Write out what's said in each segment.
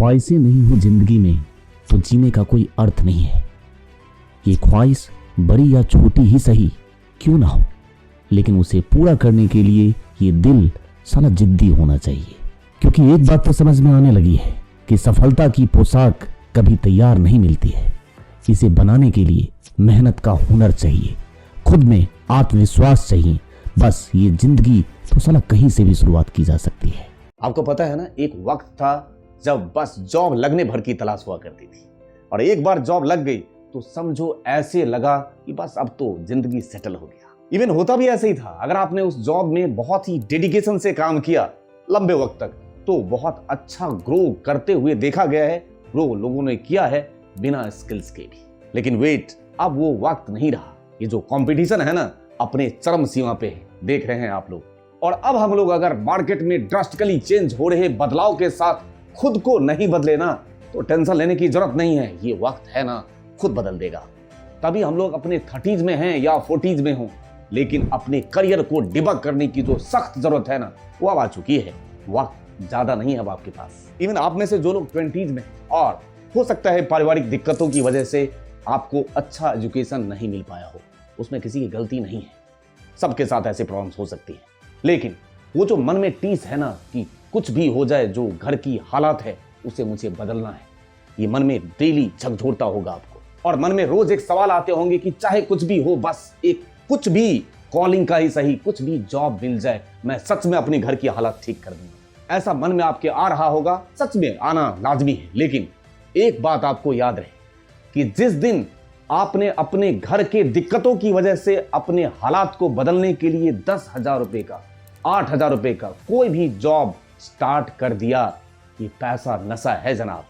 ख्वाहिशें नहीं हो जिंदगी में तो जीने का कोई अर्थ नहीं है। ये ख्वाहिश बड़ी या छोटी ही सही क्यों ना हो, लेकिन उसे पूरा करने के लिए ये दिल साला जिद्दी होना चाहिए। क्योंकि एक बात तो समझ में आने लगी है कि सफलता की पोशाक कभी तैयार नहीं मिलती है। इसे बनाने के लिए मेहनत का हुनर चाहिए, खुद में आत्मविश्वास चाहिए। बस ये जिंदगी तो साला कहीं से भी शुरुआत की जा सकती है। आपको पता है ना, एक वक्त था जब बस जॉब लगने भर की तलाश हुआ करती थी, और एक बार जॉब लग गई तो समझो ऐसे लगा कि बस अब तो जिंदगी सेटल हो गया। इवन होता भी ऐसे ही था। अगर आपने उस जॉब में बहुत ही डेडिकेशन से काम किया लंबे वक्त तक तो बहुत अच्छा ग्रो करते हुए देखा गया है। ग्रो लोगों ने किया है बिना स्किल्स के भी। लेकिन वेट, अब वो वक्त नहीं रहा। ये जो कंपटीशन है ना, अपने चरम सीमा पे है, देख रहे हैं आप लोग। और अब हम लोग अगर मार्केट में ड्रास्टिकली चेंज हो रहे बदलाव के साथ खुद को नहीं बदले ना तो टेंशन लेने की जरूरत नहीं है। ये वक्त है ना, खुद बदल देगा। तभी हम लोग अपने 30s में हैं या 40s में हों, लेकिन अपने करियर को डिबग करने की जो सख्त जरूरत है ना, वो अब आ चुकी है। वक्त ज्यादा नहीं है अब आपके पास। इवन आप में से जो लोग 20s में और हो सकता है पारिवारिक दिक्कतों की वजह से आपको अच्छा एजुकेशन नहीं मिल पाया हो, उसमें किसी की गलती नहीं है। सबके साथ ऐसे प्रॉब्लम्स हो सकती है। लेकिन वो जो मन में टीस है ना कि कुछ भी हो जाए, जो घर की हालात है उसे मुझे बदलना है, ये मन में डेली झकझोरता होगा आपको। और मन में रोज एक सवाल आते होंगे कि चाहे कुछ भी हो, बस एक कुछ भी कॉलिंग का ही सही, कुछ भी जॉब मिल जाए, मैं सच में अपने घर की हालात ठीक कर दूंगा। ऐसा मन में आपके आ रहा होगा, सच में आना लाजमी है। लेकिन एक बात आपको याद रहे कि जिस दिन आपने अपने घर के दिक्कतों की वजह से अपने हालात को बदलने के लिए 10,000 रुपए का, 8,000 रुपए का कोई भी जॉब स्टार्ट कर दिया, ये पैसा नशा है जनाब।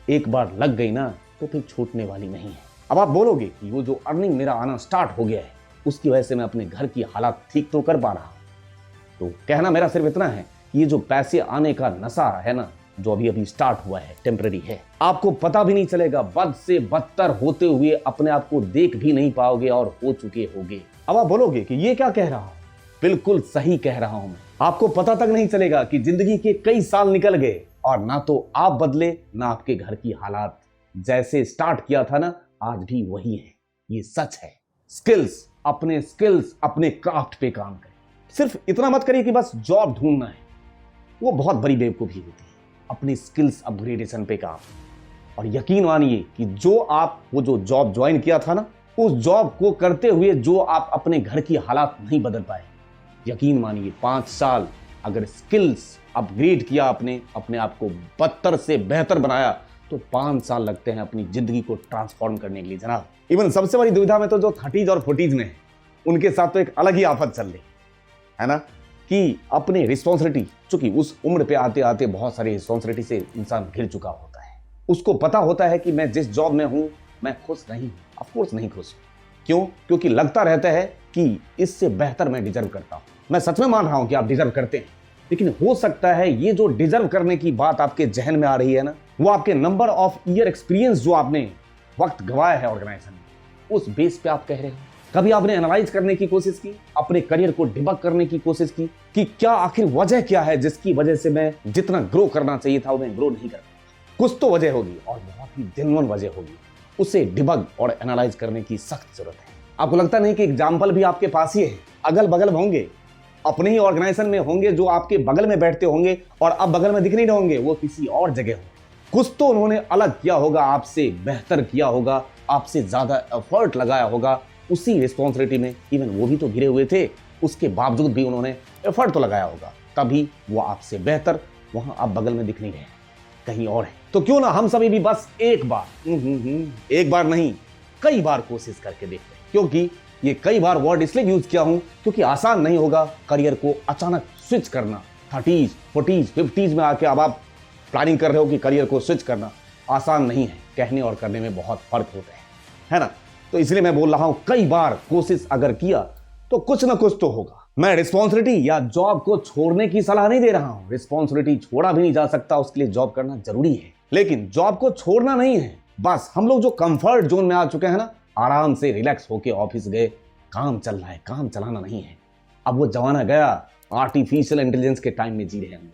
एक बार लग गई ना तो फिर छूटने वाली नहीं है। अब आप बोलोगे कि वो जो अर्निंग मेरा आना स्टार्ट हो गया है उसकी वजह से मैं अपने घर की हालात ठीक तो कर पा रहा हूं। तो कहना मेरा सिर्फ इतना है, ये जो पैसे आने का नशा है ना, जो अभी अभी स्टार्ट हुआ है, टेम्पररी है। आपको पता भी नहीं चलेगा, बद से बदतर होते हुए अपने आप को देख भी नहीं पाओगे और हो चुके होगे। अब आप बोलोगे कि ये क्या कह रहा हूं, बिल्कुल सही कह रहा हूं मैं। आपको पता तक नहीं चलेगा कि जिंदगी के कई साल निकल गए और ना तो आप बदले ना आपके घर की हालात। जैसे स्टार्ट किया था ना, आज भी वही है। ये सच है। स्किल्स, अपने क्राफ्ट पे काम करें। सिर्फ इतना मत करिए कि बस जॉब ढूंढना है, वो बहुत बड़ी बेवकूफी होती है। अपनी स्किल्स अपग्रेडेशन पे काम। और यकीन मानिए कि वो जो जॉब ज्वाइन किया था ना, उस जॉब को करते हुए जो आप अपने घर की हालात नहीं बदल पाए, यकीन मानिए 5 साल अगर स्किल्स अपग्रेड किया, अपने आप को बदतर से बेहतर बनाया, तो 5 साल लगते हैं अपनी जिंदगी को ट्रांसफॉर्म करने के लिए जनाब। इवन सबसे बड़ी दुविधा में तो जो 30s और 40s में है, उनके साथ तो एक अलग ही आफत चल रही है ना, कि अपनी रिस्पॉन्सिबिलिटी, चूंकि उस उम्र पे आते आते बहुत सारी रिस्पॉन्सिबिलिटी से इंसान घिर चुका होता है। उसको पता होता है कि मैं जिस जॉब में हूं मैं खुश नहीं हूं। ऑफ कोर्स नहीं खुश। क्यों? क्योंकि लगता रहता है कि इससे बेहतर मैं डिजर्व करता हूं। मैं सच में मान रहा हूं कि आप डिजर्व करते हैं, लेकिन हो सकता है ये जो डिजर्व करने की बात आपके जहन में आ रही है ना, वो आपके नंबर ऑफ ईयर एक्सपीरियंस जो आपने वक्त गवाया है ऑर्गेनाइजेशन में, उस बेस पे आप कह रहे हो। कभी आपने एनालाइज करने की कोशिश की, अपने करियर को डिबग करने की कोशिश की कि क्या आखिर वजह क्या है जिसकी वजह से मैं जितना ग्रो करना चाहिए था वो मैं ग्रो नहीं कर पाया। कुछ तो वजह होगी और बहुत ही जेन्युइन वजह होगी। उसे डिबग और एनालाइज करने की सख्त जरूरत है। आपको लगता नहीं कि एग्जाम्पल भी आपके पास ही है, अगल बगल होंगे, अपने ही ऑर्गेनाइजेशन में होंगे, जो आपके बगल में बैठते होंगे और अब बगल में दिख नहीं होंगे, वो किसी और जगह होंगे। कुछ तो उन्होंने अलग किया होगा, आपसे बेहतर किया होगा, आपसे ज्यादा एफर्ट लगाया होगा उसी रिस्पॉन्सिबिलिटी में। इवन वो भी तो घिरे हुए थे, उसके बावजूद भी उन्होंने एफर्ट तो लगाया होगा, तभी वो आपसे बेहतर वहां आप बगल में दिख नहीं रहे, कहीं और है। तो क्यों ना हम सभी भी बस एक बार नहीं, कई बार कोशिश करके देखते हैं। क्योंकि ये कई बार वर्ड इसलिए यूज किया हूं क्योंकि आसान नहीं होगा करियर को अचानक स्विच करना। 30s, 40s, 50s में आके अब आप प्लानिंग कर रहे हो कि करियर को स्विच करना आसान नहीं है। कहने और करने में बहुत फर्क होता है ना। तो इसलिए मैं बोल रहा हूं, कई बार कोशिश अगर किया तो कुछ ना कुछ तो होगा। मैं रिस्पॉन्सिबिलिटी या जॉब को छोड़ने की सलाह नहीं दे रहा हूं। रिस्पॉन्सिबिलिटी छोड़ा भी नहीं जा सकता, उसके लिए जॉब करना जरूरी है। लेकिन जॉब को छोड़ना नहीं है। बस हम लोग जो कंफर्ट जोन में आ चुके हैं ना, आराम से रिलैक्स होके ऑफिस गए, काम चल रहा है, काम चलाना नहीं है। अब वो जमाना गया, आर्टिफिशियल इंटेलिजेंस के टाइम में जी रहे हैं।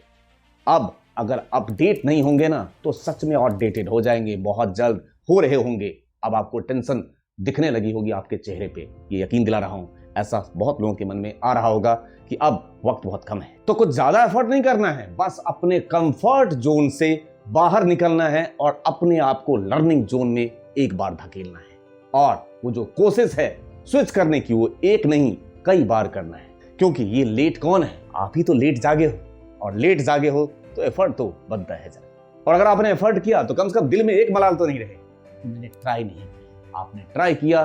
अब अगर अपडेट नहीं होंगे ना तो सच में आउटडेटेड हो जाएंगे, बहुत जल्द हो रहे होंगे। अब आपको टेंशन दिखने लगी होगी आपके चेहरे पे, ये यकीन दिला रहा हूं। ऐसा बहुत लोगों के मन में आ रहा होगा कि अब वक्त बहुत कम है, तो कुछ ज्यादा एफर्ट नहीं करना है, बस अपने कंफर्ट जोन से बाहर निकलना है और अपने आप को लर्निंग जोन में एक बार धकेलना है। और वो जो कोशिश है स्विच करने की, वो एक नहीं कई बार करना है, क्योंकि ये लेट कौन है, आप ही तो लेट जागे हो, और लेट जागे हो तो एफर्ट तो बनता है जरा। और अगर आपने एफर्ट किया तो कम से कम दिल में एक मलाल तो नहीं रहे मैंने ट्राई नहीं किया। आपने ट्राई किया,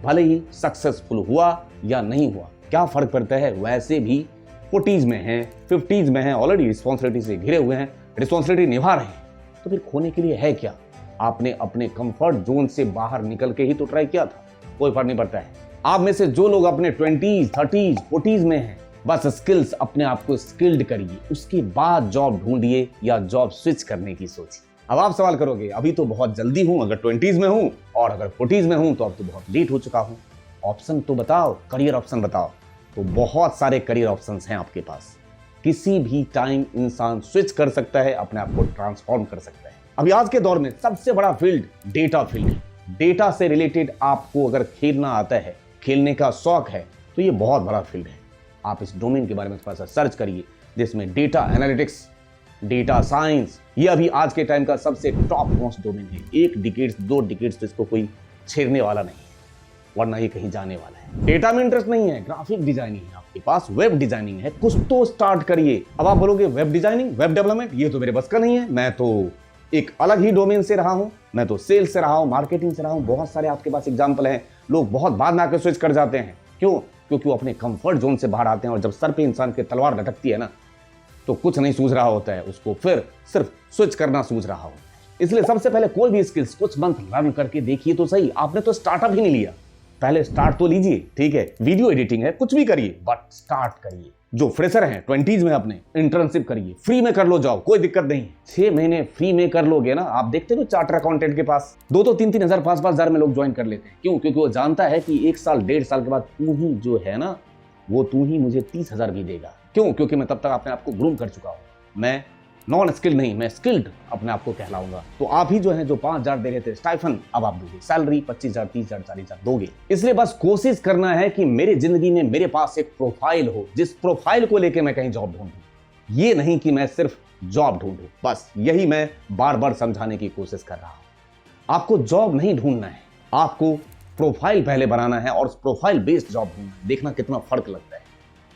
भले ही सक्सेसफुल हुआ या नहीं हुआ, क्या फर्क पड़ता है। वैसे भी 40s में हैं, 50s में हैं, ऑलरेडी रिस्पॉन्सिबिलिटी से घिरे हुए हैं, रिस्पॉन्सिबिलिटी निभा रहे हैं, तो फिर खोने के लिए है क्या। आपने अपने कंफर्ट जोन से बाहर निकल के ही तो ट्राई किया था, कोई फर्क नहीं पड़ता है। आप में से जो लोग अपने 20s, 30s, 40s में हैं, बस स्किल्स, अपने आप को स्किल्ड करिए, उसके बाद जॉब ढूंढिए या जॉब स्विच करने की सोचिए। अब आप सवाल करोगे अभी तो बहुत जल्दी हूं, अगर 20s में हूं और अगर 40s में हूं तो अब तो बहुत लेट हो चुका हूं। ऑप्शन तो बताओ, करियर ऑप्शन बताओ। तो बहुत सारे करियर ऑप्शंस हैं आपके पास, किसी भी टाइम इंसान स्विच कर सकता है, अपने आप को ट्रांसफॉर्म कर सकता है। अभी आज के दौर में सबसे बड़ा फील्ड डेटा फील्ड है। डेटा से रिलेटेड आपको अगर खेलना आता है, खेलने का शौक है, तो ये बहुत बड़ा फील्ड है। आप इस डोमेन के बारे में थोड़ा सा सर्च करिए, जिसमें डेटा एनालिटिक्स, डेटा साइंस, ये अभी आज के टाइम का सबसे टॉप मोस्ट डोमेन है। 1 डिकेड्स 2 डिकेड्स तो इसको कोई छेड़ने वाला नहीं है, वरना ये कहीं जाने वाला है। डेटा में इंटरेस्ट नहीं है, ग्राफिक डिजाइनिंग है आपके पास, वेब डिजाइनिंग है, कुछ तो स्टार्ट करिए। अब आप बोलोगे वेब डिजाइनिंग, वेब डेवलपमेंट, ये तो मेरे बस का नहीं है, मैं तो एक अलग ही डोमेन से रहा हूं, मैं तो सेल्स से रहा हूं, मार्केटिंग से रहा हूं। बहुत सारे आपके पास एग्जाम्पल हैं। लोग बहुत बाद में आकर स्विच कर जाते हैं, क्यों? क्योंकि वो अपने कंफर्ट जोन से बाहर आते हैं, और जब सर पे इंसान की तलवार लटकती है ना, तो कुछ नहीं सूझ रहा होता है, उसको फिर सिर्फ स्विच करना सूझ रहा होता है। इसलिए सबसे पहले कोई भी स्किल्स कुछ मंथ लर्न करके देखिए तो सही। आपने तो स्टार्टअप ही नहीं लिया, पहले स्टार्ट तो लीजिए, ठीक है, वीडियो एडिटिंग है, कुछ भी करिए, बट स्टार्ट करिए। जो फ्रेशर हैं 20s में, अपने इंटर्नशिप करिए, फ्री में कर लो जॉब, कोई दिक्कत नहीं है। 6 महीने फ्री में कर लोगे ना, आप देखते हो चार्टर अकाउंटेंट के पास 2-2, 3-3 हजार, 5-5 हजार में लोग ज्वाइन कर लेते हैं। क्यों? क्योंकि वो जानता है कि 1 साल 1.5 साल के बाद तू ही जो है ना, वो तू ही मुझे 30,000 भी देगा। क्यों? क्योंकि मैं तब तक अपने आप को ग्रूम कर चुका हूं, मैं नॉन स्किल्ड नहीं, मैं स्किल्ड अपने आप को कहलाऊंगा। तो आप ही जो है, जो 5,000 दे रहे थे स्टाइफन, अब आप दोगे सैलरी 25,000, 30,000, 40,000 दोगे। इसलिए बस कोशिश करना है कि मेरे जिंदगी में मेरे पास एक प्रोफाइल हो, जिस प्रोफाइल को लेके मैं कहीं जॉब ढूंढूं। ये नहीं कि मैं सिर्फ जॉब ढूंढूं, बस यही मैं बार बार समझाने की कोशिश कर रहा हूं। आपको जॉब नहीं ढूंढना है, आपको प्रोफाइल पहले बनाना है और प्रोफाइल बेस्ड जॉब ढूंढना है। देखना कितना फर्क लगता है,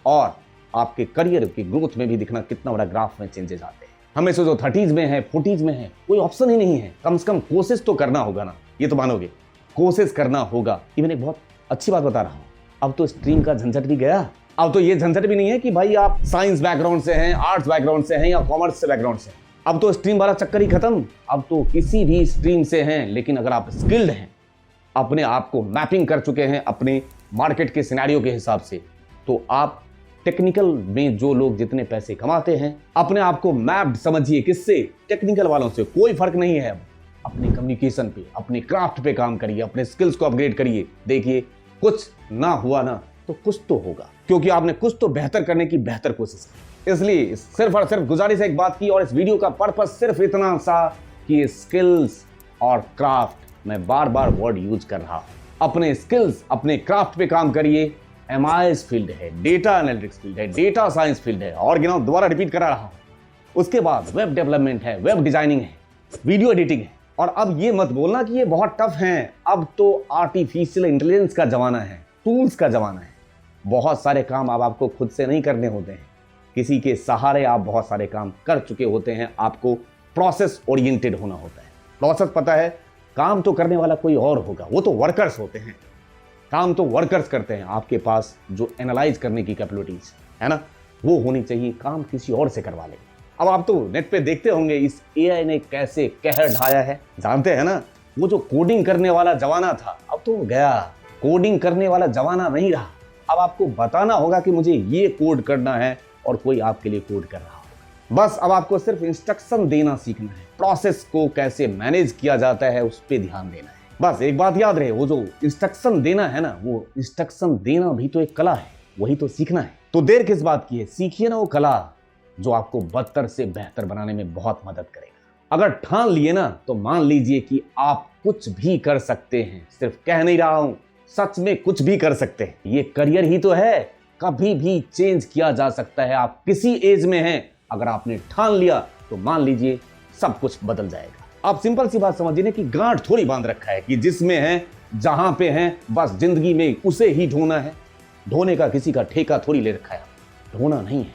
और आपके करियर की ग्रोथ में भी दिखना कितना बड़ा ग्राफ में चेंजेस आते हैं। हमें से जो 30s में है, 40s में है, कोई ऑप्शन ही नहीं है। कम से कम कोशिश तो करना होगा ना, ये तो मानोगे, कोशिश करना होगा। इवन एक बहुत अच्छी बात बता रहा हूं, अब तो स्ट्रीम का झंझट भी गया। अब तो ये झंझट भी नहीं है कि भाई आप साइंस बैकग्राउंड से हैं, आर्ट्स बैकग्राउंड से हैं या कॉमर्स से बैकग्राउंड से। अब तो स्ट्रीम वाला चक्कर ही खत्म। अब तो किसी भी स्ट्रीम से हैं, लेकिन अगर आप स्किल्ड हैं, अपने आप को मैपिंग कर चुके हैं अपने मार्केट के सिनेरियो के हिसाब से, तो आप टेक्निकल में जो लोग जितने पैसे कमाते हैं, अपने आप को मैप्ड समझिए। किससे? टेक्निकल वालों से। कोई फर्क नहीं है। अब अपने कम्युनिकेशन पे, अपने क्राफ्ट पे काम करिए, अपने स्किल्स को अपग्रेड करिए। देखिए, कुछ ना हुआ ना तो कुछ तो होगा, क्योंकि आपने कुछ तो बेहतर करने की बेहतर कोशिश की। इसलिए सिर्फ और सिर्फ गुजारिश एक बात की, और इस वीडियो का पर्पस सिर्फ इतना सा कि स्किल्स और क्राफ्ट, मैं बार बार वर्ड यूज कर रहा हूं, अपने स्किल्स, अपने क्राफ्ट पे काम करिए। MIS फील्ड है, डेटा एनालिटिक्स फील्ड है, डेटा साइंस फील्ड है, और गिनाओ, दोबारा रिपीट करा रहा हूं। उसके बाद वेब डेवलपमेंट है, वेब डिजाइनिंग है, वीडियो एडिटिंग है। और अब ये मत बोलना कि ये बहुत टफ है, अब तो आर्टिफिशियल इंटेलिजेंस का जमाना है, टूल्स का जमाना है। बहुत सारे काम अब आपको खुद से नहीं करने होते हैं, किसी के सहारे आप बहुत सारे काम कर चुके होते हैं। आपको प्रोसेस ओरिएंटेड होना होता है। प्रोसेस पता है, काम तो करने वाला कोई और होगा, वो तो वर्कर्स होते हैं, काम तो वर्कर्स करते हैं। आपके पास जो एनालाइज करने की कैपेबिलिटीज है ना, वो होनी चाहिए, काम किसी और से करवा ले। अब आप तो नेट पे देखते होंगे इस AI ने कैसे कहर ढाया है, जानते हैं ना। वो जो कोडिंग करने वाला जमाना था, अब तो गया। कोडिंग करने वाला जमाना नहीं रहा। अब आपको बताना होगा कि मुझे ये कोड करना है, और कोई आपके लिए कोड कर रहा होगा। बस अब आपको सिर्फ इंस्ट्रक्शन देना सीखना है, प्रोसेस को कैसे मैनेज किया जाता है उस पर ध्यान देना है। बस एक बात याद रहे, वो जो इंस्ट्रक्शन देना है ना, वो इंस्ट्रक्शन देना भी तो एक कला है, वही तो सीखना है। तो देर किस बात की है, सीखिए ना वो कला। जो आपको बदतर से बेहतर बनाने में बहुत मदद करेगा। अगर ठान लिए ना तो मान लीजिए कि आप कुछ भी कर सकते हैं। सिर्फ कह नहीं रहा हूं, सच में कुछ भी कर सकते हैं। ये करियर ही तो है, कभी भी चेंज किया जा सकता है। आप किसी एज में हैं, अगर आपने ठान लिया तो मान लीजिए सब कुछ बदल जाएगा। आप सिंपल सी बात समझिए कि गांठ थोड़ी बांध रखा है कि जिसमें है, जहां पे है, बस जिंदगी में उसे ही ढोना है। ढोने का किसी का ठेका थोड़ी ले रखा है। ढोना नहीं है,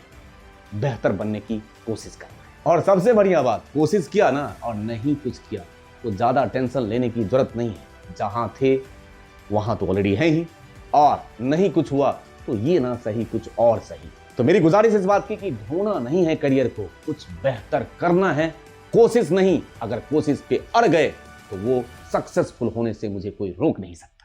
बेहतर बनने की कोशिश करना है। और सबसे बढ़िया बात, कोशिश किया ना और नहीं कुछ किया तो ज्यादा टेंशन लेने की जरूरत नहीं है। जहां थे वहां तो ऑलरेडी है ही, और नहीं कुछ हुआ तो ये ना सही कुछ और सही। तो मेरी गुजारिश इस बात की कि ढूंढना नहीं है करियर को, कुछ बेहतर करना है, कोशिश नहीं। अगर कोशिश पे अड़ गए तो वो सक्सेसफुल होने से मुझे कोई रोक नहीं सकता।